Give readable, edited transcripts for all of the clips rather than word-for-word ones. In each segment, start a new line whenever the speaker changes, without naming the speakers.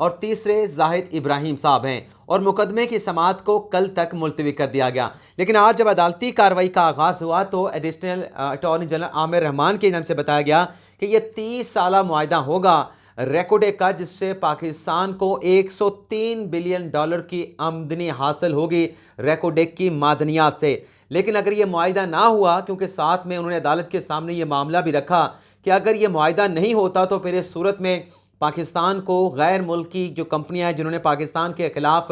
اور تیسرے زاہد ابراہیم صاحب ہیں، اور مقدمے کی سماعت کو کل تک ملتوی کر دیا گیا۔ لیکن آج جب عدالتی کارروائی کا آغاز ہوا تو ایڈیشنل اٹارنی جنرل عامر رحمان کی جانب سے بتایا گیا کہ یہ 30 سالہ معاہدہ ہوگا ریکوڈیک کا، جس سے پاکستان کو $103 بلین کی آمدنی حاصل ہوگی ریکوڈیک کی معدنیات سے۔ لیکن اگر یہ معاہدہ نہ ہوا، کیونکہ ساتھ میں انہوں نے عدالت کے سامنے یہ معاملہ بھی رکھا کہ اگر یہ معاہدہ نہیں ہوتا تو پھر اس صورت میں پاکستان کو غیر ملکی جو کمپنیاں ہیں جنہوں نے پاکستان کے خلاف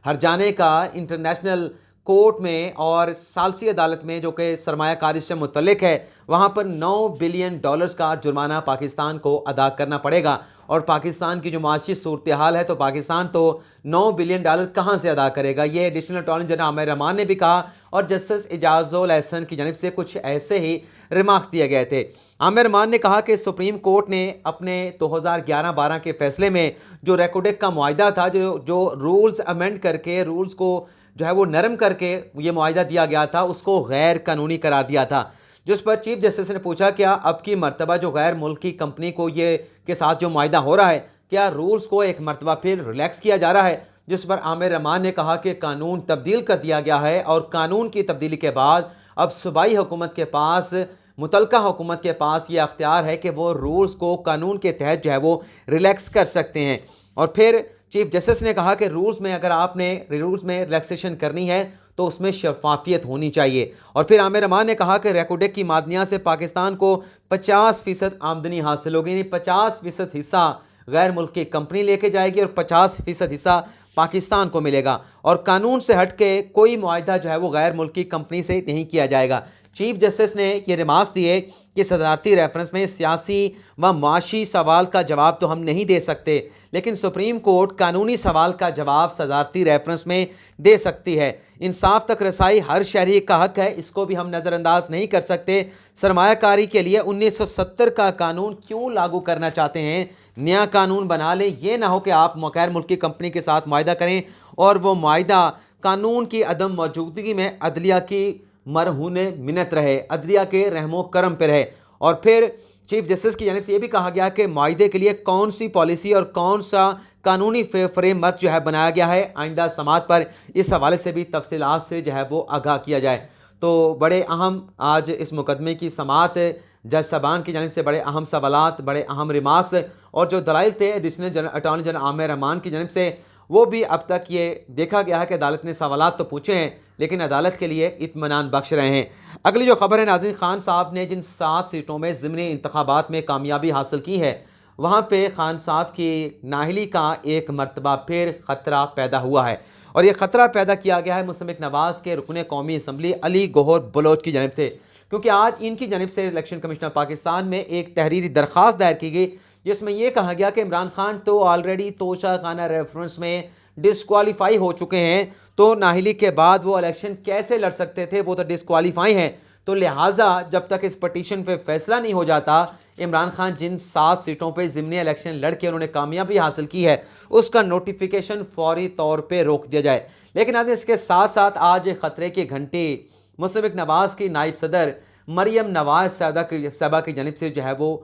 ہرجانے کا انٹرنیشنل کورٹ میں اور ثالثی عدالت میں جو کہ سرمایہ کاری سے متعلق ہے، وہاں پر $9 بلین کا جرمانہ پاکستان کو ادا کرنا پڑے گا۔ اور پاکستان کی جو معاشی صورتحال ہے تو پاکستان تو $9 بلین کہاں سے ادا کرے گا، یہ ایڈیشنل اٹارنی جنرل عامر رحمان نے بھی کہا، اور جسٹس اعجاز الاحسن کی جانب سے کچھ ایسے ہی ریمارکس دیے گئے تھے۔ عامر رحمان نے کہا کہ سپریم کورٹ نے اپنے 2011-12 کے فیصلے میں جو ریکوڈیک کا معاہدہ تھا، جو رولز امینڈ کر کے رولز کو جو ہے وہ نرم کر کے یہ معاہدہ دیا گیا تھا، اس کو غیر قانونی قرار دیا تھا، جس پر چیف جسٹس نے پوچھا کیا اب کی مرتبہ جو غیر ملکی کمپنی کو یہ کے ساتھ جو معاہدہ ہو رہا ہے، کیا رولز کو ایک مرتبہ پھر ریلیکس کیا جا رہا ہے؟ جس پر عامر رحمان نے کہا کہ قانون تبدیل کر دیا گیا ہے، اور قانون کی تبدیلی کے بعد اب صوبائی حکومت کے پاس، متعلقہ حکومت کے پاس یہ اختیار ہے کہ وہ رولز کو قانون کے تحت جو ہے وہ ریلیکس کر سکتے ہیں۔ اور پھر چیف جسٹس نے کہا کہ رولز میں اگر آپ نے رولز میں ریلیکسیشن کرنی ہے تو اس میں شفافیت ہونی چاہیے۔ اور پھر عامر رحمان نے کہا کہ ریکوڈیک کی معدنیات سے پاکستان کو 50% آمدنی حاصل ہوگی، یعنی 50% حصہ غیر ملکی کمپنی لے کے جائے گی اور 50% حصہ پاکستان کو ملے گا، اور قانون سے ہٹ کے کوئی معاہدہ جو ہے وہ غیر ملکی کمپنی سے نہیں کیا جائے گا۔ چیف جسٹس نے یہ ریمارکس دیے کہ صدارتی ریفرنس میں سیاسی و معاشی سوال کا جواب تو ہم نہیں دے سکتے، لیکن سپریم کورٹ قانونی سوال کا جواب صدارتی ریفرنس میں دے سکتی ہے۔ انصاف تک رسائی ہر شہری کا حق ہے، اس کو بھی ہم نظر انداز نہیں کر سکتے۔ سرمایہ کاری کے لیے 1970 کا قانون کیوں لاگو کرنا چاہتے ہیں؟ نیا قانون بنا لیں، یہ نہ ہو کہ آپ غیر ملکی کمپنی کے ساتھ معاہدہ کریں اور وہ معاہدہ قانون کی عدم موجودگی میں عدلیہ کی مرہون منت رہے، عدلیہ کے رحم و کرم پہ رہے۔ اور پھر چیف جسٹس کی جانب سے یہ بھی کہا گیا کہ معاہدے کے لیے کون سی پالیسی اور کون سا قانونی فریم ورک جو ہے بنایا گیا ہے، آئندہ سماعت پر اس حوالے سے بھی تفصیلات سے جو ہے وہ آگاہ کیا جائے۔ تو بڑے اہم آج اس مقدمے کی سماعت جج صاحبان کی جانب سے بڑے اہم سوالات، بڑے اہم ریمارکس اور جو دلائل تھے ایڈیشنل اٹارنی جنرل عامر رحمان کی جانب سے، وہ بھی اب تک یہ دیکھا گیا ہے کہ عدالت نے سوالات تو پوچھے ہیں لیکن عدالت کے لیے اطمینان بخش رہے ہیں۔ اگلی جو خبر ہے، ناظرین، خان صاحب نے جن 7 سیٹوں میں ضمنی انتخابات میں کامیابی حاصل کی ہے، وہاں پہ خان صاحب کی نااہلی کا ایک مرتبہ پھر خطرہ پیدا ہوا ہے، اور یہ خطرہ پیدا کیا گیا ہے مستمک نواز کے رکن قومی اسمبلی علی گوہر بلوچ کی جانب سے، کیونکہ آج ان کی جانب سے الیکشن کمیشن آف پاکستان میں ایک تحریری درخواست دائر کی گئی، جس میں یہ کہا گیا کہ عمران خان تو آلریڈی توشہ خانہ ریفرنس میں ڈسکوالیفائی ہو چکے ہیں، تو نااہلی کے بعد وہ الیکشن کیسے لڑ سکتے تھے، وہ تو ڈسکوالیفائی ہیں، تو لہٰذا جب تک اس پٹیشن پہ فیصلہ نہیں ہو جاتا، عمران خان جن 7 سیٹوں پہ ضمنی الیکشن لڑ کے انہوں نے کامیابی حاصل کی ہے، اس کا نوٹیفیکیشن فوری طور پہ روک دیا جائے۔ لیکن آج اس کے ساتھ ساتھ آج خطرے کی گھنٹی مستمک نواز کی نائب صدر مریم نواز صاحبہ کی جانب سے جو ہے وہ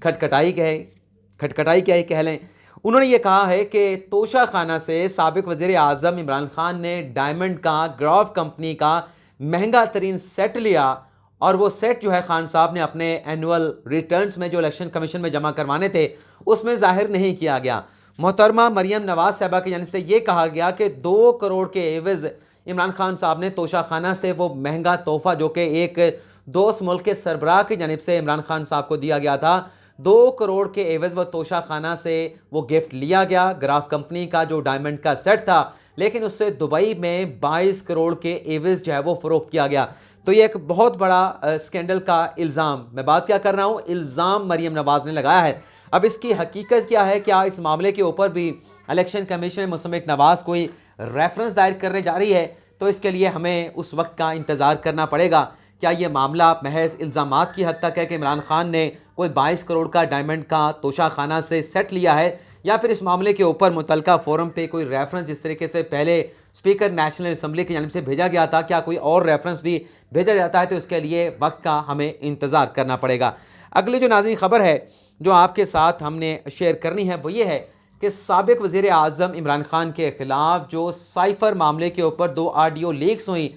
کھٹکھٹائی کیا ہی کہہ لیں۔ انہوں نے یہ کہا ہے کہ توشہ خانہ سے سابق وزیر اعظم عمران خان نے ڈائمنڈ کا گراف کمپنی کا مہنگا ترین سیٹ لیا، اور وہ سیٹ جو ہے خان صاحب نے اپنے اینول ریٹرنز میں جو الیکشن کمیشن میں جمع کروانے تھے اس میں ظاہر نہیں کیا گیا۔ محترمہ مریم نواز صاحبہ کی جانب سے یہ کہا گیا کہ 2 کروڑ کے عوض عمران خان صاحب نے توشہ خانہ سے وہ مہنگا تحفہ جو کہ ایک دوست ملک کے سربراہ کی جانب سے عمران خان صاحب کو دیا گیا تھا، 2 کروڑ کے عوض وہ توشہ خانہ سے وہ گفٹ لیا گیا، گراف کمپنی کا جو ڈائمنڈ کا سیٹ تھا، لیکن اس سے دبئی میں 22 کروڑ کے عوض جو ہے وہ فروخت کیا گیا۔ تو یہ ایک بہت بڑا اسکینڈل کا الزام، میں بات کیا کر رہا ہوں، الزام مریم نواز نے لگایا ہے۔ اب اس کی حقیقت کیا ہے؟ کیا اس معاملے کے اوپر بھی الیکشن کمیشن میں مستمک نواز کوئی ریفرنس دائر کرنے جا رہی ہے؟ تو اس کے لیے ہمیں اس وقت کا انتظار کرنا پڑے گا۔ کیا یہ معاملہ محض الزامات کی حد تک ہے کہ عمران خان نے کوئی 22 کروڑ کا ڈائمنڈ کا توشہ خانہ سے سیٹ لیا ہے، یا پھر اس معاملے کے اوپر متعلقہ فورم پہ کوئی ریفرنس جس طریقے سے پہلے اسپیکر نیشنل اسمبلی کی جانب سے بھیجا گیا تھا، کیا کوئی اور ریفرنس بھی بھیجا جاتا ہے؟ تو اس کے لیے وقت کا ہمیں انتظار کرنا پڑے گا۔ اگلی جو ناظرین خبر ہے جو آپ کے ساتھ ہم نے شیئر کرنی ہے وہ یہ ہے کہ سابق وزیر اعظم عمران خان کے خلاف جو سائفر معاملے کے اوپر 2 آڈیو لیکس ہوئیں،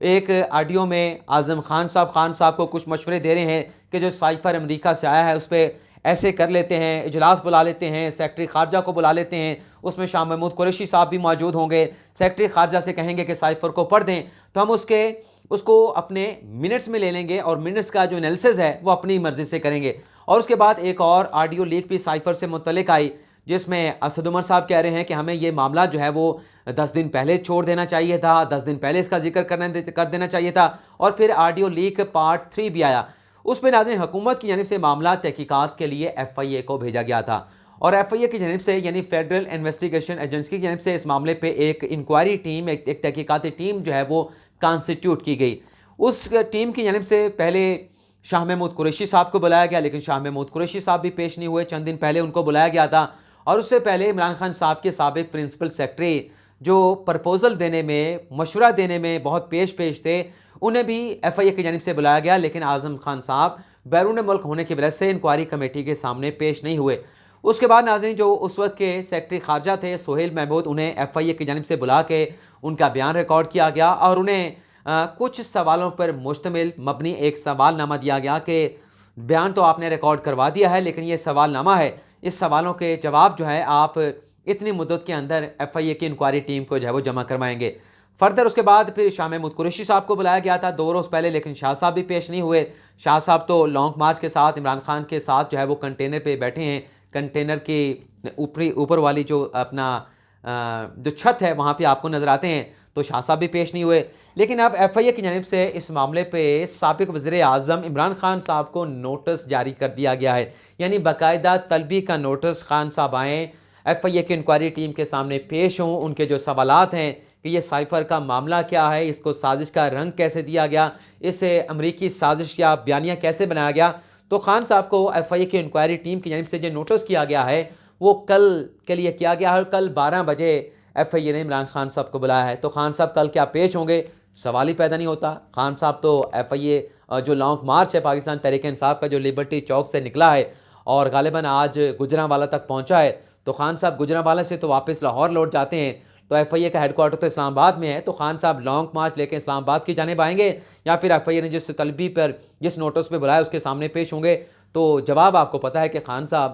ایک آڈیو میں اعظم خان صاحب کو کچھ مشورے دے رہے ہیں کہ جو سائفر امریکہ سے آیا ہے اس پہ ایسے کر لیتے ہیں، اجلاس بلا لیتے ہیں، سیکرٹری خارجہ کو بلا لیتے ہیں، اس میں شاہ محمود قریشی صاحب بھی موجود ہوں گے، سیکرٹری خارجہ سے کہیں گے کہ سائفر کو پڑھ دیں تو ہم اس کو اپنے منٹس میں لے لیں گے اور منٹس کا جو انالیسز ہے وہ اپنی مرضی سے کریں گے۔ اور اس کے بعد ایک اور آڈیو لیک بھی سائفر سے متعلق آئی جس میں اسد عمر صاحب کہہ رہے ہیں کہ ہمیں یہ معاملہ جو ہے وہ 10 دن پہلے چھوڑ دینا چاہیے تھا، 10 دن پہلے اس کا ذکر کر دینا چاہیے تھا۔ اور پھر آڈیو لیک پارٹ 3 بھی آیا، اس میں ناظرین حکومت کی جانب سے معاملہ تحقیقات کے لیے FIA کو بھیجا گیا تھا، اور FIA کی جانب سے یعنی فیڈرل انویسٹیگیشن ایجنسی کی جانب سے اس معاملے پہ ایک انکوائری ٹیم، ایک تحقیقاتی ٹیم جو ہے وہ کانسٹیٹیوٹ کی گئی۔ اس ٹیم کی جانب سے پہلے شاہ محمود قریشی صاحب کو بلایا گیا، لیکن شاہ محمود قریشی صاحب بھی پیش نہیں ہوئے، چند دن پہلے ان کو بلایا گیا تھا۔ اور اس سے پہلے عمران خان صاحب کے سابق پرنسپل سیکرٹری جو پرپوزل دینے میں، مشورہ دینے میں بہت پیش تھے، انہیں بھی FIA کی جانب سے بلایا گیا، لیکن اعظم خان صاحب بیرون ملک ہونے کی وجہ سے انکوائری کمیٹی کے سامنے پیش نہیں ہوئے۔ اس کے بعد ناظرین جو اس وقت کے سیکرٹری خارجہ تھے سہیل محمود، انہیں FIA کی جانب سے بلا کے ان کا بیان ریکارڈ کیا گیا اور انہیں کچھ سوالوں پر مشتمل مبنی ایک سوال نامہ دیا گیا کہ بیان تو آپ نے ریکارڈ کروا دیا ہے، لیکن یہ سوال نامہ ہے، اس سوالوں کے جواب جو ہے آپ اتنی مدت کے اندر FIA کی انکوائری ٹیم کو جو ہے وہ جمع کروائیں گے۔ فردر اس کے بعد پھر شاہ محمود قریشی صاحب کو بلایا گیا تھا 2 روز پہلے، لیکن شاہ صاحب بھی پیش نہیں ہوئے۔ شاہ صاحب تو لانگ مارچ کے ساتھ عمران خان کے ساتھ جو ہے وہ کنٹینر پہ بیٹھے ہیں، کنٹینر کی اوپر والی جو اپنا جو چھت ہے وہاں پہ آپ کو نظر آتے ہیں، تو شاہ صاحب بھی پیش نہیں ہوئے۔ لیکن اب FIA کی جانب سے اس معاملے پہ سابق وزیر اعظم عمران خان صاحب کو نوٹس جاری کر دیا گیا ہے، یعنی باقاعدہ طلبی کا نوٹس، خان صاحب آئیں، FIA کی انکوائری ٹیم کے سامنے پیش ہوں، ان کے جو سوالات ہیں کہ یہ سائفر کا معاملہ کیا ہے، اس کو سازش کا رنگ کیسے دیا گیا، اسے امریکی سازش یا بیانیہ کیسے بنایا گیا، تو خان صاحب کو FIA کی انکوائری ٹیم کی جانب سے جو نوٹس کیا گیا ہے وہ کل کے لیے کیا گیا ہے، اور کل 12 بجے FIA نے عمران خان صاحب کو بلایا ہے۔ تو خان صاحب کل کیا پیش ہوں گے، سوال ہی پیدا نہیں ہوتا۔ خان صاحب تو FIA جو لانگ مارچ ہے پاکستان تحریک انصاف کا جو لبرٹی چوک سے نکلا ہے اور غالباً آج گجرانوالہ تک پہنچا ہے، تو خان صاحب گجرانوالہ سے تو واپس لاہور لوٹ جاتے ہیں، تو FIA کا ہیڈ کوارٹر تو اسلام آباد میں ہے، تو خان صاحب لانگ مارچ لے کے اسلام آباد کی جانب آئیں گے یا پھر FIA نے جس طلبی پر جس نوٹس پہ بلایا اس کے سامنے پیش ہوں گے؟ تو جواب آپ کو پتہ ہے کہ خان صاحب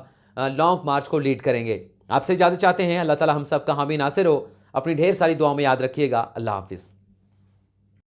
لانگ مارچ کو لیڈ کریں گے۔ آپ سے اجازت چاہتے ہیں، اللہ تعالی ہم سب کا حامی ناصر ہو، اپنی ڈھیر ساری دعاؤں میں یاد رکھیے گا۔ اللہ حافظ۔